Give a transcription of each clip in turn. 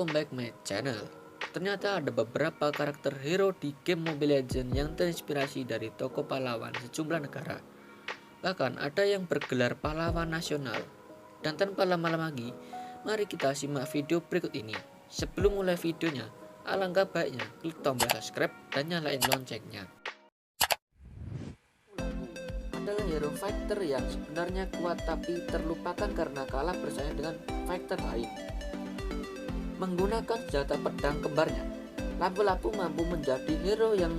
Welcome back my channel. Ternyata ada beberapa karakter hero di game Mobile Legends yang terinspirasi dari tokoh pahlawan sejumlah negara. Bahkan ada yang bergelar pahlawan nasional. Dan tanpa lama-lama lagi, mari kita simak video berikut ini. Sebelum mulai videonya, alangkah baiknya klik tombol subscribe dan nyalain loncengnya. Adalah hero fighter yang sebenarnya kuat tapi terlupakan karena kalah bersaing dengan fighter lain. Menggunakan senjata pedang kembarnya, Lapu-Lapu mampu menjadi hero yang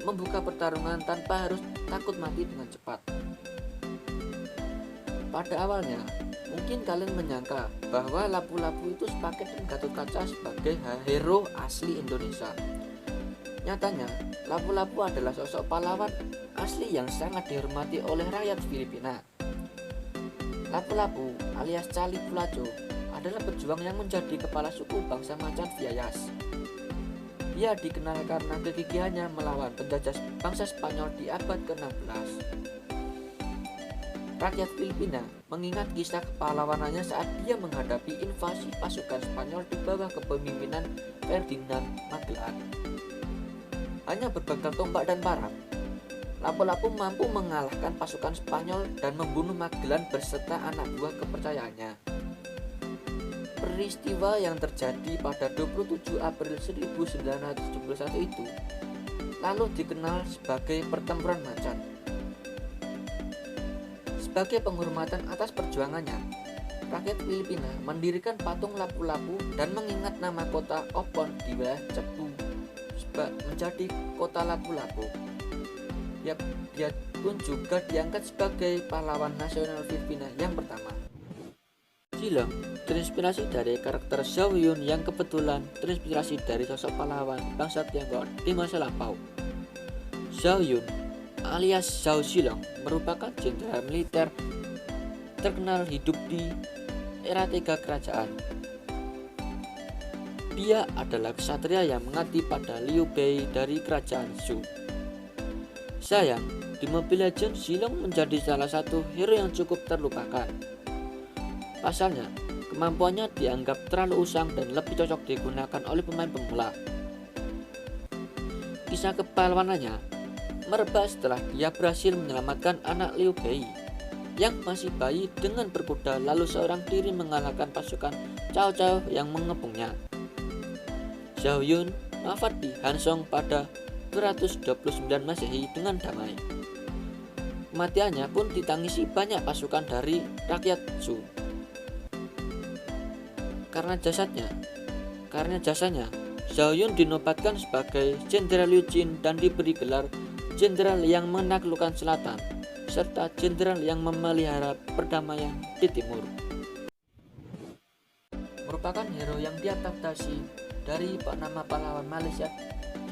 membuka pertarungan tanpa harus takut mati dengan cepat. Pada awalnya, mungkin kalian menyangka bahwa Lapu-Lapu itu sepaket Gatot-Kaca sebagai hero asli Indonesia. Nyatanya, Lapu-Lapu adalah sosok pahlawan asli yang sangat dihormati oleh rakyat Filipina. Lapu-Lapu alias Cali Pulaco adalah pejuang yang menjadi kepala suku bangsa Macan Viayas. Dia dikenal karena kegigihannya melawan penjajah bangsa Spanyol di abad ke-16. Rakyat Filipina mengingat kisah kepahlawanannya saat dia menghadapi invasi pasukan Spanyol di bawah kepemimpinan Ferdinand Magellan. Hanya berbekal tombak dan parang, Lapu-Lapu mampu mengalahkan pasukan Spanyol dan membunuh Magellan beserta anak buah kepercayaannya. Peristiwa yang terjadi pada 27 April 1971 itu lalu dikenal sebagai Pertempuran Macan. Sebagai penghormatan atas perjuangannya, rakyat Filipina mendirikan patung Lapu-Lapu dan mengingat nama kota Opon di wilayah Cebu menjadi kota Lapu-Lapu. Dia pun juga diangkat sebagai pahlawan nasional Filipina yang pertama. Silong terinspirasi dari karakter Zhao Yun yang kebetulan terinspirasi dari sosok pahlawan bangsa Tiongkok di masa lampau. Zhao Yun alias Zhao Silong merupakan jenderal militer terkenal hidup di era Tiga Kerajaan. Dia adalah ksatria yang mengabdi pada Liu Bei dari kerajaan Zhou. Sayang, di Mobile Legends Silong menjadi salah satu hero yang cukup terlupakan. Pasalnya, kemampuannya dianggap terlalu usang dan lebih cocok digunakan oleh pemain pemula. Kisah kepahlawanannya merebak setelah dia berhasil menyelamatkan anak Liu Bei yang masih bayi dengan berkuda, lalu seorang diri mengalahkan pasukan Cao Cao yang mengepungnya. Zhao Yun wafat di Hansong pada 229 Masehi dengan damai. Kematiannya pun ditangisi banyak pasukan dari rakyat Zhou. Karena jasanya, Zhao Yun dinobatkan sebagai Jenderal Liu Jin dan diberi gelar Jenderal yang menaklukkan selatan, serta Jenderal yang memelihara perdamaian di timur. Merupakan hero yang diadaptasi dari nama pahlawan Malaysia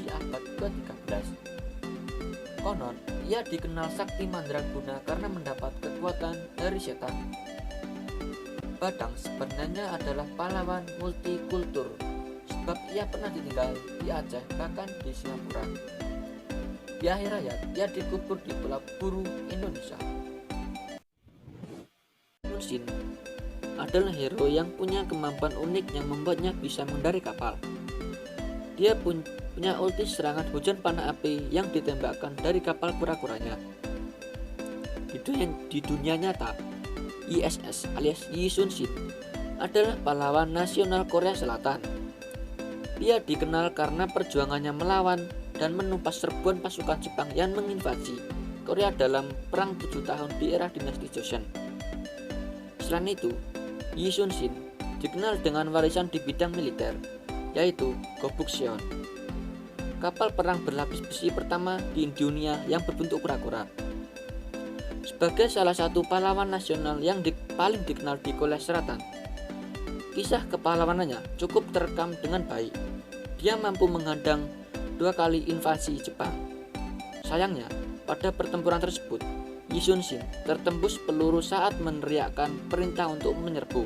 di abad ke-13. Konon, ia dikenal sakti mandraguna karena mendapat kekuatan dari setan. Badang sebenarnya adalah pahlawan multikultur sebab ia pernah ditinggal di Aceh bahkan di Singapura. Di akhir hayat ia dikubur di Pulau Buru, Indonesia. Yun Shin adalah hero yang punya kemampuan unik yang membuatnya bisa mengendarai kapal. Dia punya ulti serangan hujan panah api yang ditembakkan dari kapal kura-kuranya. Di dunia nyata, ISS alias Yi Sun Shin adalah pahlawan nasional Korea Selatan. Dia dikenal karena perjuangannya melawan dan menumpas serbuan pasukan Jepang yang menginvasi Korea dalam Perang 7 tahun di era dinasti Joseon. Selain itu, Yi Sun Shin dikenal dengan warisan di bidang militer, yaitu Gobuk-seon, kapal perang berlapis besi pertama di dunia yang berbentuk kura-kura. Sebagai salah satu pahlawan nasional yang paling dikenal di Korea Selatan, kisah kepahlawanannya cukup terekam dengan baik. Dia mampu menghadang 2 kali invasi Jepang. Sayangnya, pada pertempuran tersebut, Yi Sun Shin tertembus peluru saat meneriakkan perintah untuk menyerbu.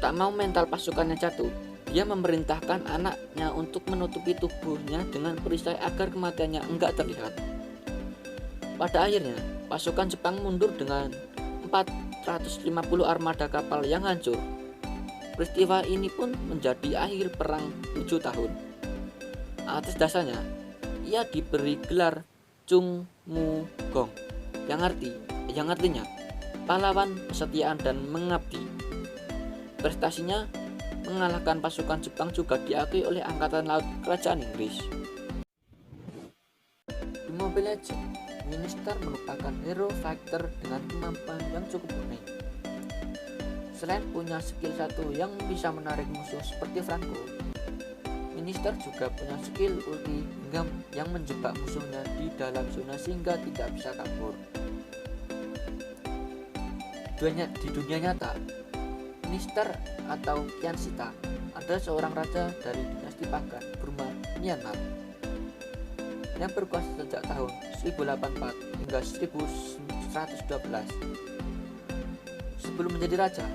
Tak mau mental pasukannya jatuh, dia memerintahkan anaknya untuk menutupi tubuhnya dengan perisai agar kematiannya enggak terlihat. Pada akhirnya, pasukan Jepang mundur dengan 450 armada kapal yang hancur Peristiwa ini pun menjadi akhir perang 7 tahun. Atas dasarnya, ia diberi gelar Chung Mu Gong yang artinya pahlawan kesetiaan dan mengabdi. Prestasinya mengalahkan pasukan Jepang juga diakui oleh Angkatan Laut Kerajaan Inggris. Di Mobile Legends, Minister merupakan hero fighter dengan kemampuan yang cukup unik. Selain punya skill satu yang bisa menarik musuh seperti Franco, Minister juga punya skill ulti yang menjebak musuhnya di dalam zona sehingga tidak bisa kabur. Di dunia nyata, Minister atau Qian Shita adalah seorang raja dari dinasti Pagan Burma, Myanmar yang berkuasa sejak tahun 1084 hingga 1112. Sebelum menjadi raja,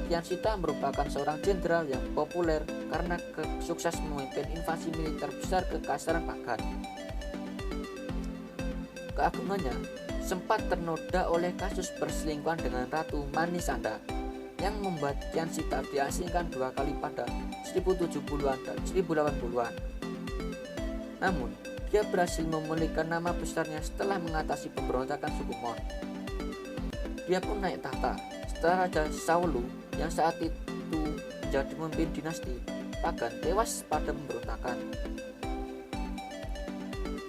Qian Shita merupakan seorang jenderal yang populer karena sukses memimpin invasi militer besar ke Kaisaran Pagan. Keagungannya sempat ternoda oleh kasus perselingkuhan dengan Ratu Manisanda yang membuat Qian Shita diasingkan 2 kali pada 1070-an dan 1080-an. Namun, dia berhasil memulihkan nama besarnya setelah mengatasi pemberontakan suku Mon. Dia pun naik tahta setelah Raja Shaolu yang saat itu menjadi pemimpin dinasti Pagan tewas pada pemberontakan.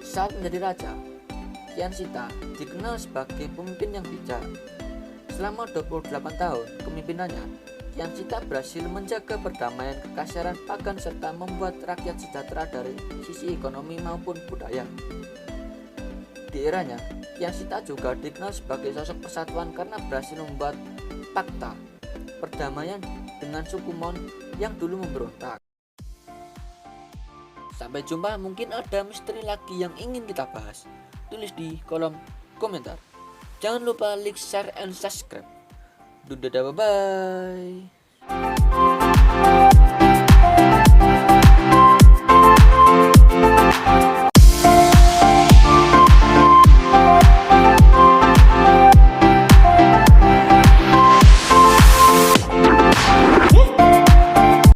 Saat menjadi raja, Qian Shita dikenal sebagai pemimpin yang bijak. Selama 28 tahun kepemimpinannya, Qian Shita berhasil menjaga perdamaian kekaisaran Pagan serta membuat rakyat sejahtera dari sisi ekonomi maupun budaya. Di eranya, Qian Shita juga dikenal sebagai sosok persatuan karena berhasil membuat fakta perdamaian dengan suku Mon yang dulu memberontak. Sampai jumpa, mungkin ada misteri lagi yang ingin kita bahas. Tulis di kolom komentar. Jangan lupa like, share, and subscribe. Dadah, bye-bye.